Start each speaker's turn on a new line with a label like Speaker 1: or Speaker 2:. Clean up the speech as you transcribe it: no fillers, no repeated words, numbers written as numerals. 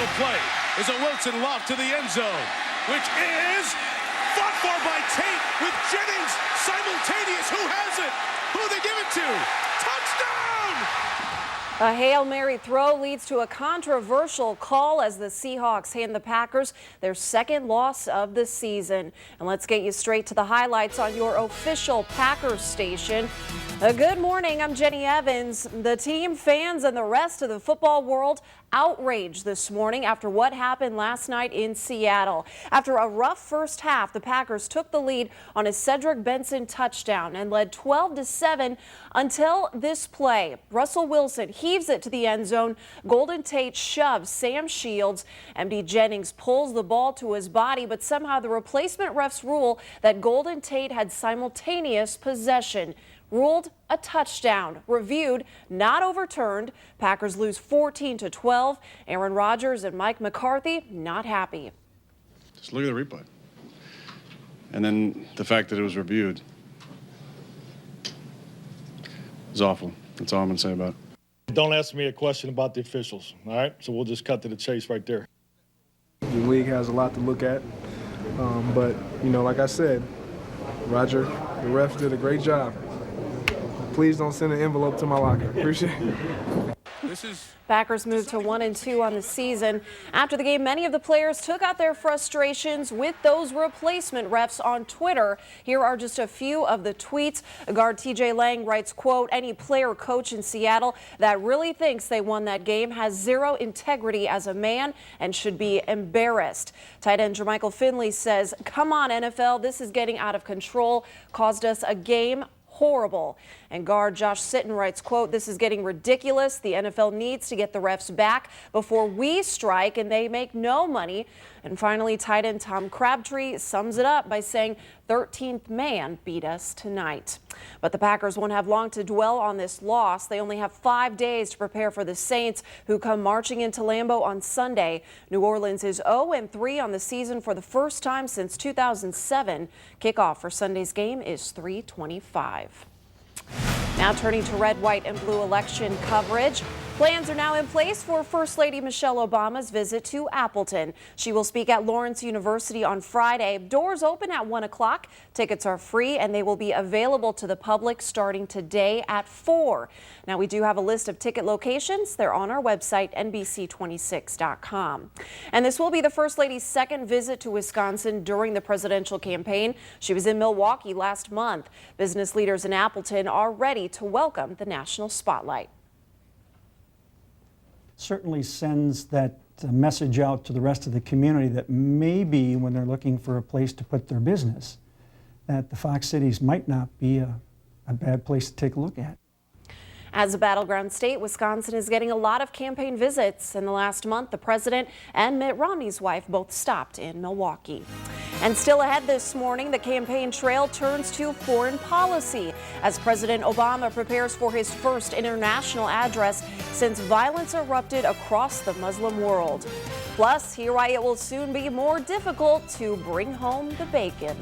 Speaker 1: final play is a Wilson loft to the end zone, which is fought for by Tate with Jennings simultaneous. Who has it? Who they give it to? Touchdown!
Speaker 2: A Hail Mary throw leads to a controversial call as the Seahawks hand the Packers their second loss of the season. And let's get you straight to the highlights on your official Packers station. Good morning, I'm Jenny Evans. The team, fans, and the rest of the football world outraged this morning after what happened last night in Seattle. After a rough first half, the Packers took the lead on a Cedric Benson touchdown and led 12-7 until this play. Russell Wilson heaves it to the end zone. Golden Tate shoves Sam Shields. MD Jennings pulls the ball to his body, but somehow the replacement refs rule that Golden Tate had simultaneous possession. Ruled a touchdown. Reviewed, not overturned. Packers lose 14-12. Aaron Rodgers and Mike McCarthy not happy.
Speaker 3: Just look at the replay. And then the fact that it was reviewed is awful. That's all I'm going to say about it.
Speaker 4: Don't ask me a question about the officials, all right? So we'll just cut to the chase right there.
Speaker 5: The league has a lot to look at. But, like I said, Roger, the refs did a great job. Please don't send an envelope to my locker. Appreciate it.
Speaker 2: Packers moved to 1-2 on the season. After the game, many of the players took out their frustrations with those replacement refs on Twitter. Here are just a few of the tweets. Guard TJ Lang writes, quote, "Any player or coach in Seattle that really thinks they won that game has zero integrity as a man and should be embarrassed." Tight end Jermichael Finley says, "Come on, NFL, this is getting out of control. Caused us a game. Horrible." And guard Josh Sitton writes, quote, "This is getting ridiculous. The NFL needs to get the refs back before we strike and they make no money." And finally, tight end Tom Crabtree sums it up by saying, "13th man beat us tonight." But the Packers won't have long to dwell on this loss. They only have 5 days to prepare for the Saints, who come marching into Lambeau on Sunday. New Orleans is 0-3 on the season for the first time since 2007. Kickoff for Sunday's game is 3:25. Now turning to red, white, and blue election coverage. Plans are now in place for First Lady Michelle Obama's visit to Appleton. She will speak at Lawrence University on Friday. Doors open at 1 o'clock. Tickets are free and they will be available to the public starting today at 4. Now we do have a list of ticket locations. They're on our website, NBC26.com. And this will be the First Lady's second visit to Wisconsin during the presidential campaign. She was in Milwaukee last month. Business leaders in Appleton are ready to welcome the national spotlight.
Speaker 6: Certainly sends that message out to the rest of the community that maybe when they're looking for a place to put their business, that the Fox Cities might not be a bad place to take a look at.
Speaker 2: As a battleground state, Wisconsin is getting a lot of campaign visits. In the last month, the president and Mitt Romney's wife both stopped in Milwaukee. And still ahead this morning, the campaign trail turns to foreign policy as President Obama prepares for his first international address since violence erupted across the Muslim world. Plus, hear why it will soon be more difficult to bring home the bacon.